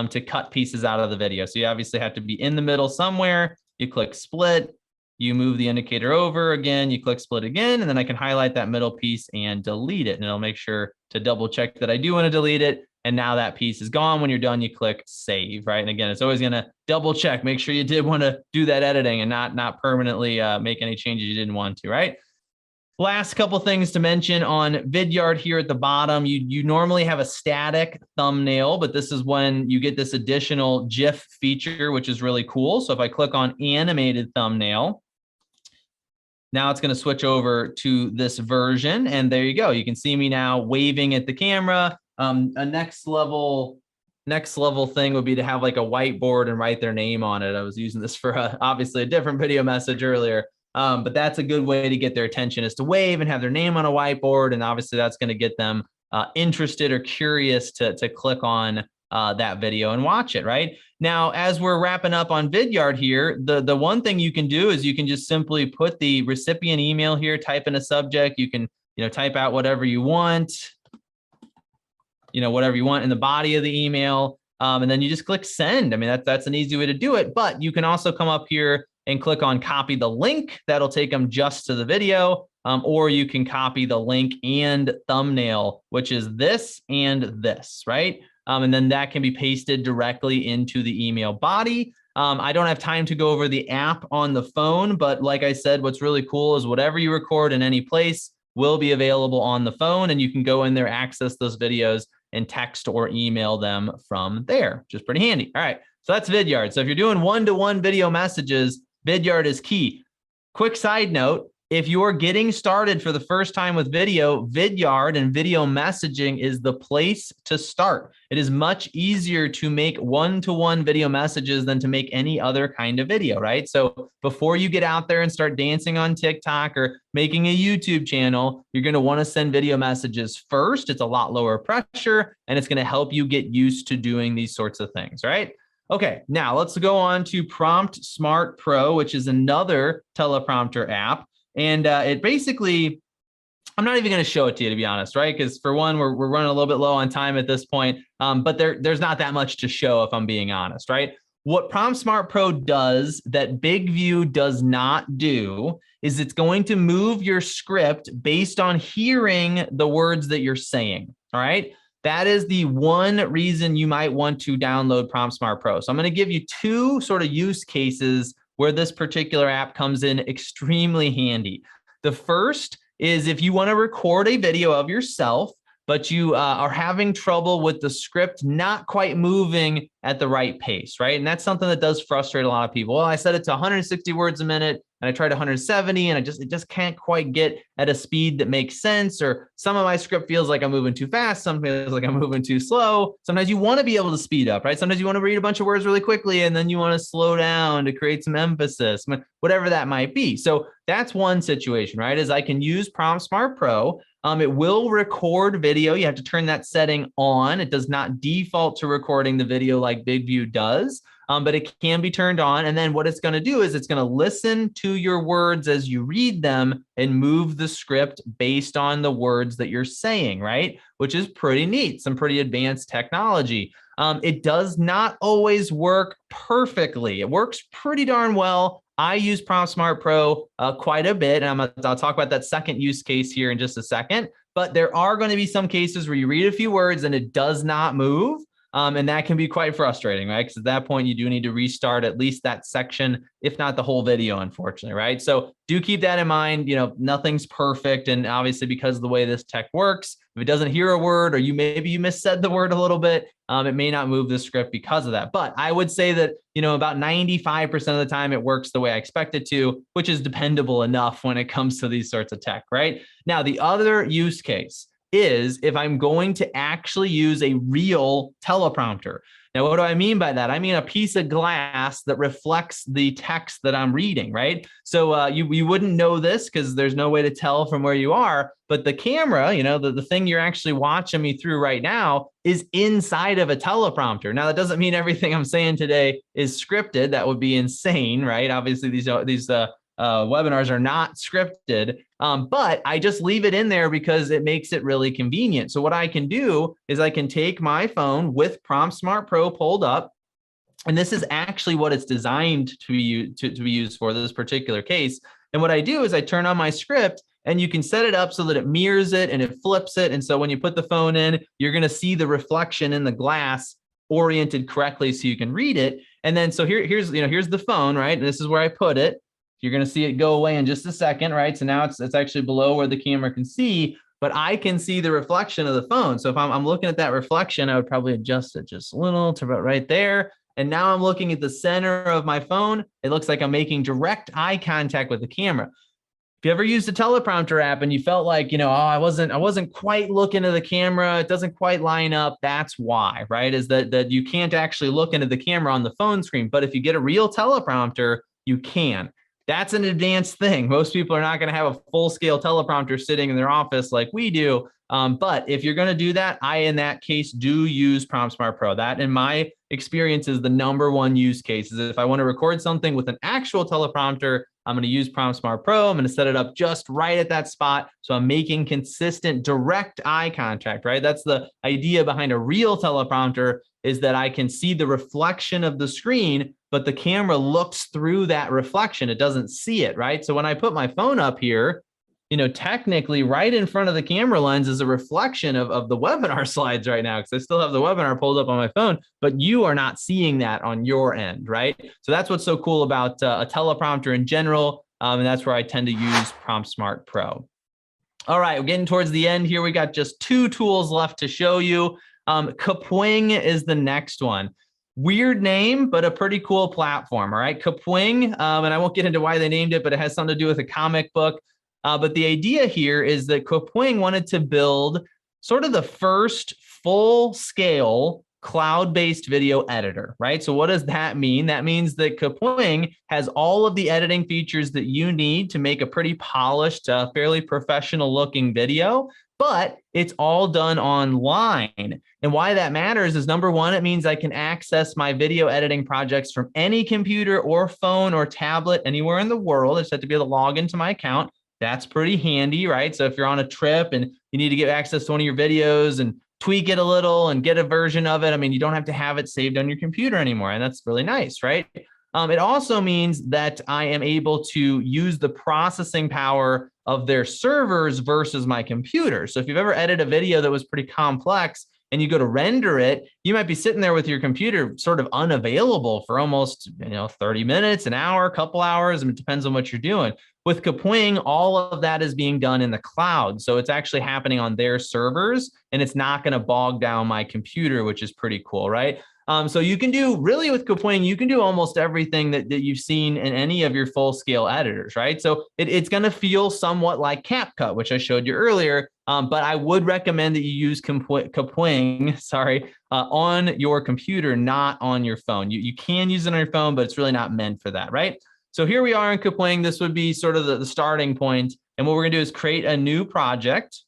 to cut pieces out of the video. So you obviously have to be in the middle somewhere. You click split, you move the indicator over again, you click split again, and then I can highlight that middle piece and delete it. And it'll make sure to double check that I do want to delete it. And now that piece is gone. When you're done, you click save, right? And again, it's always going to double check, make sure you did want to do that editing and not permanently make any changes you didn't want to, right? Last couple things to mention on Vidyard here at the bottom. You normally have a static thumbnail, but this is when you get this additional GIF feature, which is really cool. So if I click on animated thumbnail, now it's going to switch over to this version. And there you go. You can see me now waving at the camera. A next level thing would be to have like a whiteboard and write their name on it. I was using this for obviously a different video message earlier, but that's a good way to get their attention, is to wave and have their name on a whiteboard. And obviously that's going to get them interested or curious to click on that video and watch it, right? Now, as we're wrapping up on Vidyard here, the one thing you can do is you can just simply put the recipient email here, type in a subject. You can type out whatever you want. Whatever you want in the body of the email. And then you just click send. I mean, that's an easy way to do it, but you can also come up here and click on copy the link. That'll take them just to the video. Or you can copy the link and thumbnail, which is this and this, right? And then that can be pasted directly into the email body. I don't have time to go over the app on the phone, but like I said, what's really cool is whatever you record in any place will be available on the phone, and you can go in there, access those videos, and text or email them from there, which is pretty handy. All right, so that's Vidyard. So if you're doing one-to-one video messages, Vidyard is key. Quick side note, if you're getting started for the first time with video, Vidyard and video messaging is the place to start. It is much easier to make one-to-one video messages than to make any other kind of video, right? So before you get out there and start dancing on TikTok or making a YouTube channel, you're going to want to send video messages first. It's a lot lower pressure, and it's going to help you get used to doing these sorts of things, right? Okay, now let's go on to PROMPTSMART PRO, which is another teleprompter app. And it basically, I'm not even going to show it to you, to be honest, right? Because for one, we're running a little bit low on time at this point, but there's not that much to show if I'm being honest, right? What PROMPTSMART Pro does that Bigvu does not do is it's going to move your script based on hearing the words that you're saying, all right? That is the one reason you might want to download PROMPTSMART Pro. So I'm going to give you two sort of use cases where this particular app comes in extremely handy. The first is if you want to record a video of yourself, but you are having trouble with the script not quite moving at the right pace, right? And that's something that does frustrate a lot of people. Well, I set it to 160 words a minute and I tried 170 and it just can't quite get at a speed that makes sense. Or some of my script feels like I'm moving too fast. Some feels like I'm moving too slow. Sometimes you want to be able to speed up, right? Sometimes you want to read a bunch of words really quickly and then you want to slow down to create some emphasis, whatever that might be. So that's one situation, right? Is I can use PROMPTSMART Pro. It will record video. You have to turn that setting on. It does not default to recording the video like Bigvu does, but it can be turned on. And then what it's going to do is it's going to listen to your words as you read them and move the script based on the words that you're saying, right? Which is pretty neat, some pretty advanced technology. It does not always work perfectly. It works pretty darn well. I use PROMPTSMART Pro quite a bit, and I'll talk about that second use case here in just a second. But there are going to be some cases where you read a few words and it does not move. And that can be quite frustrating, right? Because at that point, you do need to restart at least that section, if not the whole video, unfortunately, right? So do keep that in mind. You know, nothing's perfect. And obviously, because of the way this tech works, if it doesn't hear a word or maybe you missaid the word a little bit, it may not move the script because of that. But I would say that, you know, about 95% of the time it works the way I expect it to, which is dependable enough when it comes to these sorts of tech, right? Now, the other use case is if I'm going to actually use a real teleprompter. Now, what do I mean by that? I mean a piece of glass that reflects the text that I'm reading, right? So you wouldn't know this because there's no way to tell from where you are, but the camera, you know, the thing you're actually watching me through right now is inside of a teleprompter. Now, that doesn't mean everything I'm saying today is scripted. That would be insane, right? Obviously, these webinars are not scripted, but I just leave it in there because it makes it really convenient. So what I can do is I can take my phone with PROMPTSMART Pro pulled up, and this is actually what it's designed to be used for this particular case. And what I do is I turn on my script, and you can set it up so that it mirrors it and it flips it. And so when you put the phone in, you're going to see the reflection in the glass oriented correctly so you can read it. And then so here's the phone, right? And this is where I put it. You're going to see it go away in just a second, right? So now it's actually below where the camera can see, but I can see the reflection of the phone. So if I'm looking at that reflection, I would probably adjust it just a little to about right there. And now I'm looking at the center of my phone. It looks like I'm making direct eye contact with the camera. If you ever used a teleprompter app and you felt like, you know, oh, I wasn't quite looking at the camera, it doesn't quite line up, that's why, right? Is that you can't actually look into the camera on the phone screen. But if you get a real teleprompter, you can. That's an advanced thing. Most people are not going to have a full-scale teleprompter sitting in their office like we do. But if you're going to do that, I, in that case, do use PROMPTSMART Pro. That, in my experience, is the #1 use case. Is if I want to record something with an actual teleprompter, I'm going to use PROMPTSMART Pro. I'm going to set it up just right at that spot. So I'm making consistent, direct eye contact, right? That's the idea behind a real teleprompter, is that I can see the reflection of the screen, but the camera looks through that reflection. It doesn't see it, right? So when I put my phone up here, you know, technically right in front of the camera lens is a reflection of the webinar slides right now, because I still have the webinar pulled up on my phone, but you are not seeing that on your end, right? So that's what's so cool about a teleprompter in general, and that's where I tend to use PROMPTSMART Pro. All right, we're getting towards the end here. We got just 2 tools left to show you. Kapwing is the next one. Weird name, but a pretty cool platform. All right, Kapwing, and I won't get into why they named it, but it has something to do with a comic book. But the idea here is that Kapwing wanted to build sort of the first full-scale cloud-based video editor, right? So what does that mean? That means that Kapwing has all of the editing features that you need to make a pretty polished, fairly professional-looking video, but it's all done online. And why that matters is, #1, it means I can access my video editing projects from any computer or phone or tablet anywhere in the world. I just have to be able to log into my account. That's pretty handy, right? So if you're on a trip and you need to get access to one of your videos and tweak it a little and get a version of it, I mean, you don't have to have it saved on your computer anymore. And that's really nice, right? It also means that I am able to use the processing power of their servers versus my computer. So if you've ever edited a video that was pretty complex, and you go to render it, you might be sitting there with your computer sort of unavailable for almost 30 minutes, an hour, a couple hours. It depends on what you're doing. With Kapwing, all of that is being done in the cloud. So it's actually happening on their servers, and it's not going to bog down my computer, which is pretty cool, right? So you can do really with Kapwing, you can do almost everything that you've seen in any of your full scale editors, right? So it's going to feel somewhat like Capcut, which I showed you earlier. But I would recommend that you use Kapwing, on your computer, not on your phone. You can use it on your phone, but it's really not meant for that, right? So here we are in Kapwing. This would be sort of the starting point. And what we're going to do is create a new project.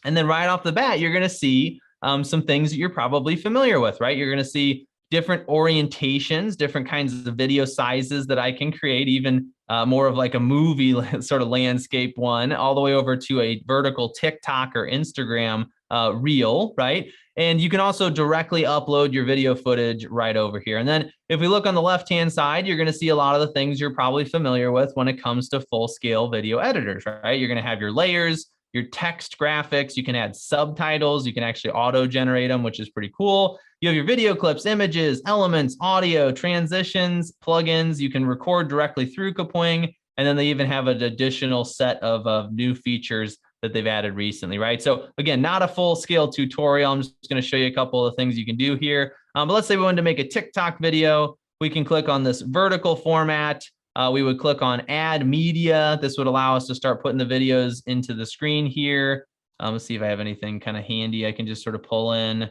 And then right off the bat, you're going to see some things that you're probably familiar with, right? You're going to see different orientations, different kinds of video sizes that I can create, even more of like a movie sort of landscape one, all the way over to a vertical TikTok or Instagram reel, right? And you can also directly upload your video footage right over here. And then if we look on the left-hand side, you're going to see a lot of the things you're probably familiar with when it comes to full-scale video editors, right? You're going to have your layers, your text graphics, you can add subtitles, you can actually auto-generate them, which is pretty cool. You have your video clips, images, elements, audio, transitions, plugins. You can record directly through Kapwing, and then they even have an additional set of new features that they've added recently, right? So again, not a full-scale tutorial. I'm just going to show you a couple of things you can do here. But let's say we wanted to make a TikTok video. We can click on this vertical format. We would click on add media. This would allow us to start putting the videos into the screen here. Let's see if I have anything kind of handy I can just sort of pull in.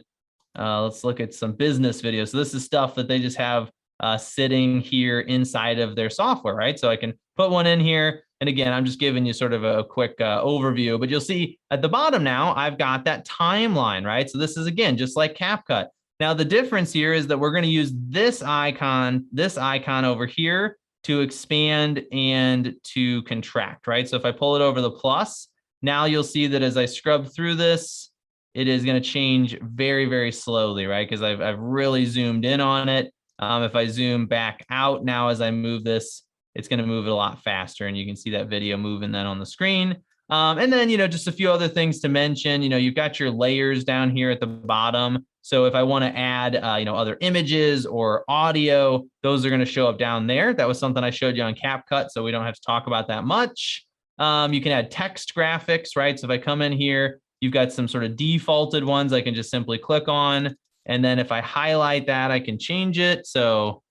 Let's look at some business videos. So this is stuff that they just have sitting here inside of their software, right? So I can put one in here. And again, I'm just giving you sort of a quick overview, but you'll see at the bottom now, I've got that timeline, right? So this is, again, just like Capcut. Now, the difference here is that we're going to use this icon over here to expand and to contract, right? So if I pull it over the plus, now you'll see that as I scrub through this, it is going to change very, very slowly, right? Because I've really zoomed in on it. If I zoom back out now as I move this, it's going to move it a lot faster, and you can see that video moving then on the screen. And then, just a few other things to mention. You've got your layers down here at the bottom. So if I want to add, other images or audio, those are going to show up down there. That was something I showed you on Capcut, so we don't have to talk about that much. You can add text graphics, right? So if I come in here, you've got some sort of defaulted ones I can just simply click on. And then if I highlight that, I can change it. So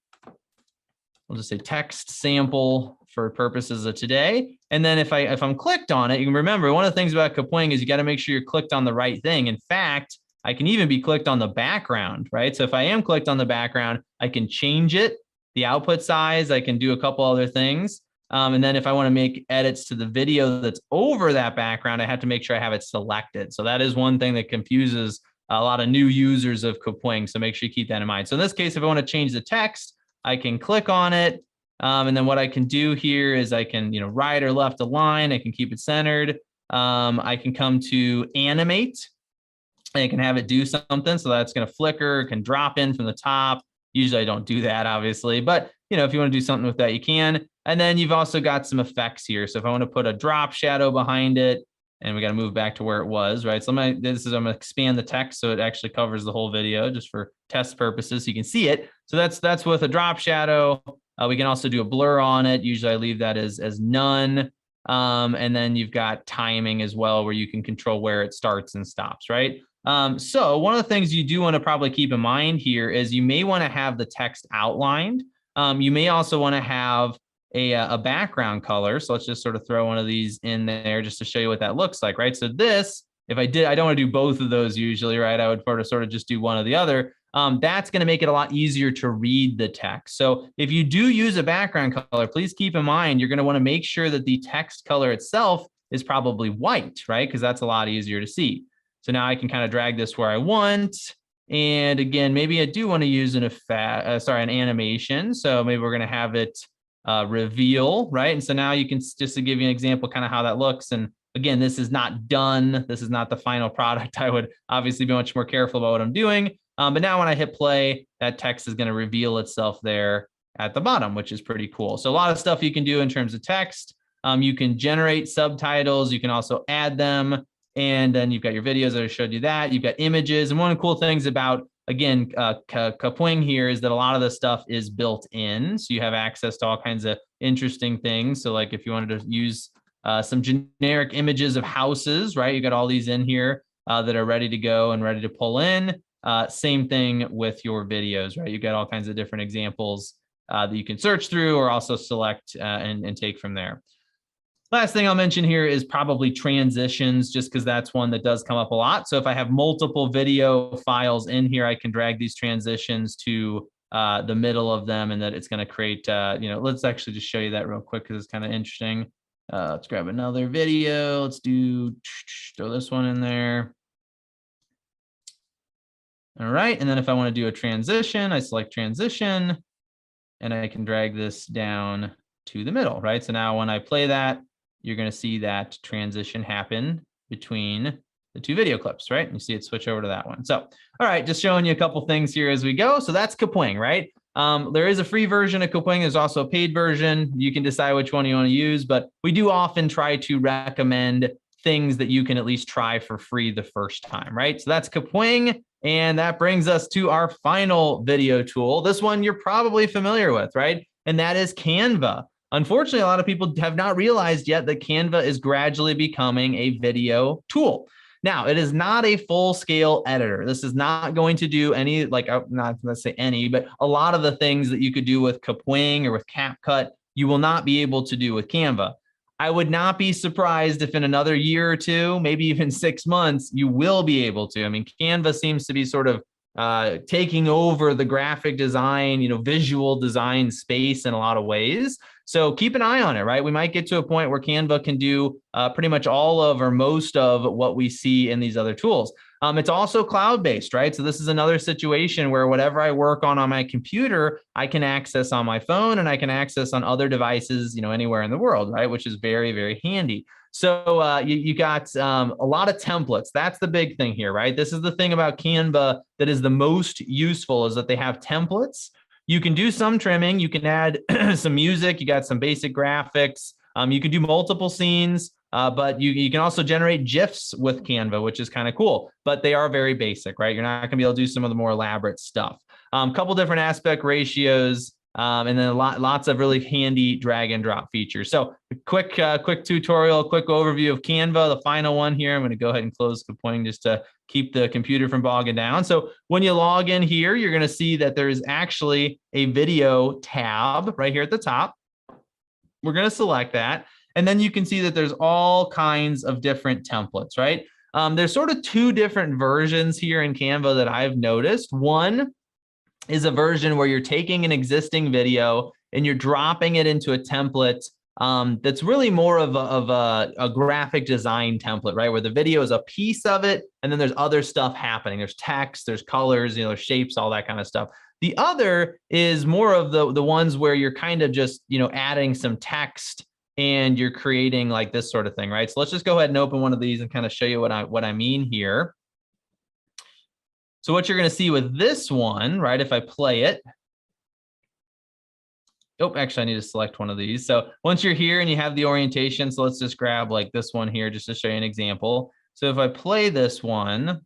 I'll just say text sample for purposes of today. And then if I'm clicked on it, you can remember one of the things about Kapwing is you got to make sure you're clicked on the right thing. In fact, I can even be clicked on the background, right? So if I am clicked on the background, I can change it, the output size, I can do a couple other things. And then if I want to make edits to the video that's over that background, I have to make sure I have it selected. So that is one thing that confuses a lot of new users of Kapwing. So make sure you keep that in mind. So in this case, if I want to change the text, I can click on it. And then what I can do here is I can, right or left align. I can keep it centered. I can come to animate. I can have it do something. So that's going to flicker, can drop in from the top. Usually I don't do that, obviously. But, if you want to do something with that, you can. And then you've also got some effects here. So if I want to put a drop shadow behind it, and we got to move back to where it was, right? So I'm going to expand the text so it actually covers the whole video just for test purposes so you can see it. So that's with a drop shadow. We can also do a blur on it. Usually I leave that as none. And then you've got timing as well, where you can control where it starts and stops, right? So one of the things you do want to probably keep in mind here is you may want to have the text outlined. You may also want to have a background color. So let's just sort of throw one of these in there just to show you what that looks like, right? So this, I don't want to do both of those usually, right? I would sort of just do one or the other. That's going to make it a lot easier to read the text. So if you do use a background color, please keep in mind, you're going to want to make sure that the text color itself is probably white, right? Because that's a lot easier to see. So now I can kind of drag this where I want. And again, maybe I do want to use an animation. So maybe we're going to have it reveal, right? And so now you can, just to give you an example, kind of how that looks. And again, this is not done. This is not the final product. I would obviously be much more careful about what I'm doing. But now when I hit play, that text is going to reveal itself there at the bottom, which is pretty cool. So a lot of stuff you can do in terms of text. You can generate subtitles. You can also add them. And then you've got your videos that I showed you that. You've got images. And one of the cool things about, again, Kapwing here is that a lot of the stuff is built in. So you have access to all kinds of interesting things. So like if you wanted to use some generic images of houses, right? You got all these in here that are ready to go and ready to pull in. Same thing with your videos, right? You've got all kinds of different examples that you can search through or also select and take from there. Last thing I'll mention here is probably transitions, just because that's one that does come up a lot. So if I have multiple video files in here, I can drag these transitions to the middle of them, and that it's going to create, let's actually just show you that real quick because it's kind of interesting. Let's grab another video. Let's throw this one in there. All right. And then if I want to do a transition, I select transition and I can drag this down to the middle, right? So now when I play that, you're going to see that transition happen between the two video clips, right? And you see it switch over to that one. So, all right, just showing you a couple things here as we go. So that's Kapwing, right? There is a free version of Kapwing. There's also a paid version. You can decide which one you want to use, but we do often try to recommend things that you can at least try for free the first time, right? So that's Kapwing. And that brings us to our final video tool. This one you're probably familiar with, right? And that is Canva. Unfortunately, a lot of people have not realized yet that Canva is gradually becoming a video tool. Now, it is not a full-scale editor. This is not going to do any, not let's say any, but a lot of the things that you could do with Kapwing or with Capcut, you will not be able to do with Canva. I would not be surprised if in another year or two, maybe even 6 months, you will be able to. I mean, Canva seems to be sort of taking over the graphic design, visual design space in a lot of ways. So keep an eye on it, right? We might get to a point where Canva can do pretty much all of or most of what we see in these other tools. It's also cloud-based, right? So this is another situation where whatever I work on my computer, I can access on my phone and I can access on other devices, anywhere in the world, right? Which is very, very handy. So you got a lot of templates. That's the big thing here, right? This is the thing about Canva that is the most useful, is that they have templates. You can do some trimming. You can add some music. You got some basic graphics. You can do multiple scenes, but you can also generate GIFs with Canva, which is kind of cool. But they are very basic, right? You're not going to be able to do some of the more elaborate stuff. Couple different aspect ratios. And then lots of really handy drag and drop features. So quick tutorial, quick overview of Canva, the final one here. I'm going to go ahead and close Kapwing just to keep the computer from bogging down. So when you log in here, you're going to see that there's actually a video tab right here at the top. We're going to select that. And then you can see that there's all kinds of different templates, right? There's sort of two different versions here in Canva that I've noticed. One is a version where you're taking an existing video and you're dropping it into a template that's really more of a graphic design template, right? Where the video is a piece of it, and then there's other stuff happening. There's text, there's colors, there's shapes, all that kind of stuff. The other is more of the ones where you're kind of just, adding some text and you're creating like this sort of thing, right? So let's just go ahead and open one of these and kind of show you what I mean here. So what you're going to see with this one, right, if I play it. Oh, actually, I need to select one of these. So once you're here and you have the orientation, so let's just grab like this one here just to show you an example. So if I play this one,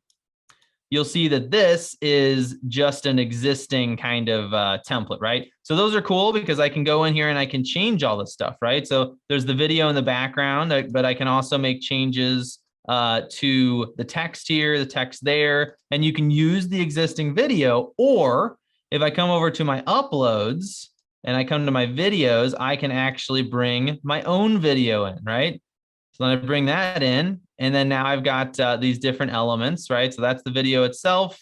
you'll see that this is just an existing kind of template, right? So those are cool because I can go in here and I can change all this stuff, right? So there's the video in the background, but I can also make changes to the text here, the text there, and you can use the existing video. Or if I come over to my uploads and I come to my videos, I can actually bring my own video in, right? So then I bring that in, and then now I've got these different elements, right? So that's the video itself.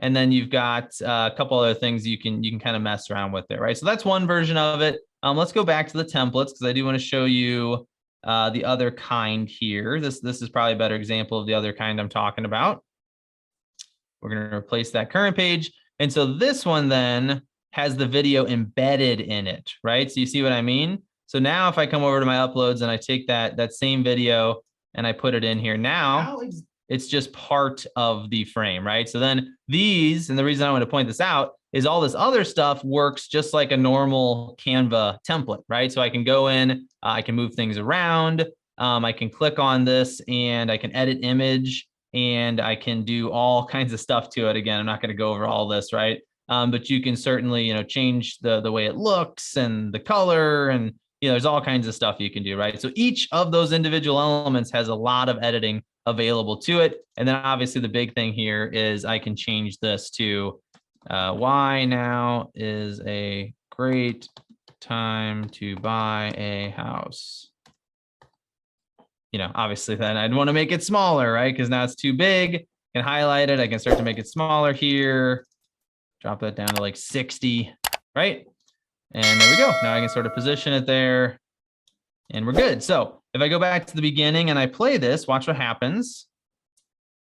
And then you've got a couple other things you can kind of mess around with there, right? So that's one version of it. Let's go back to the templates because I do want to show you the other kind here. This is probably a better example of the other kind I'm talking about. We're going to replace that current page. And so this one then has the video embedded in it, right? So you see what I mean? So now if I come over to my uploads and I take that same video and I put it in here now, it's just part of the frame, right? So then these, and the reason I want to point this out is all this other stuff works just like a normal Canva template, right? So I can go in, I can move things around. I can click on this and I can edit image and I can do all kinds of stuff to it. Again, I'm not going to go over all this, right? But you can certainly, change the way it looks and the color, and there's all kinds of stuff you can do, right? So each of those individual elements has a lot of editing available to it. And then obviously the big thing here is I can change this to why now is a great time to buy a house. Obviously then I'd want to make it smaller, right? Because now it's too big. I can highlight it. I can start to make it smaller here. Drop that down to like 60, right? And there we go. Now I can sort of position it there and we're good. So if I go back to the beginning and I play this, watch what happens.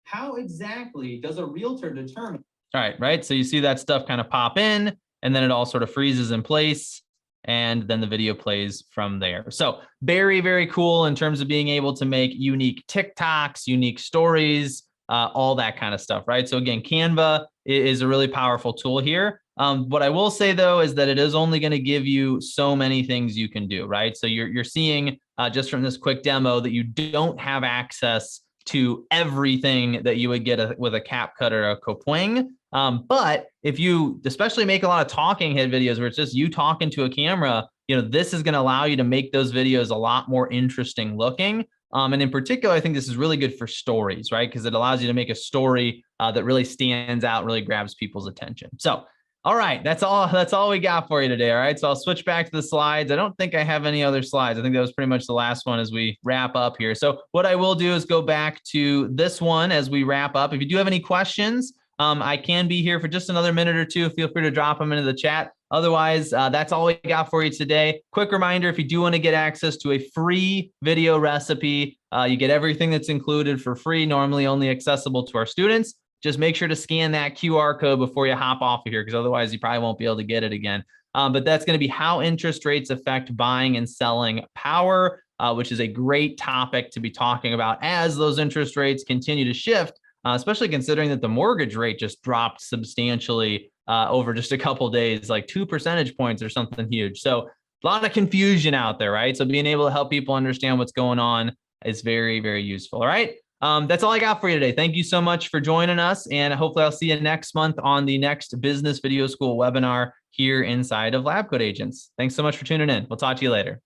How exactly does a realtor determine? All right, right? So you see that stuff kind of pop in and then it all sort of freezes in place and then the video plays from there. So very, very cool in terms of being able to make unique TikToks, unique stories, all that kind of stuff, right? So again, Canva is a really powerful tool here. What I will say though, is that it is only going to give you so many things you can do, right? So you're seeing just from this quick demo that you don't have access to everything that you would get with a Capcut or a Kapwing. But if you especially make a lot of talking head videos where it's just you talking to a camera, this is going to allow you to make those videos a lot more interesting looking. And in particular, I think this is really good for stories, right? Because it allows you to make a story that really stands out, really grabs people's attention. So, all right, that's all we got for you today. All right, so I'll switch back to the slides. I don't think I have any other slides. I think that was pretty much the last one as we wrap up here. So what I will do is go back to this one as we wrap up. If you do have any questions, I can be here for just another minute or two. Feel free to drop them into the chat. Otherwise, that's all we got for you today. Quick reminder, if you do want to get access to a free video recipe, you get everything that's included for free, normally only accessible to our students. Just make sure to scan that QR code before you hop off of here, because otherwise you probably won't be able to get it again. But that's going to be how interest rates affect buying and selling power, which is a great topic to be talking about as those interest rates continue to shift, especially considering that the mortgage rate just dropped substantially over just a couple of days, like 2 percentage points or something huge. So a lot of confusion out there, right? So being able to help people understand what's going on is very, very useful. All right. That's all I got for you today. Thank you so much for joining us. And hopefully I'll see you next month on the next Business Video School webinar here inside of LabCoatAgents. Thanks so much for tuning in. We'll talk to you later.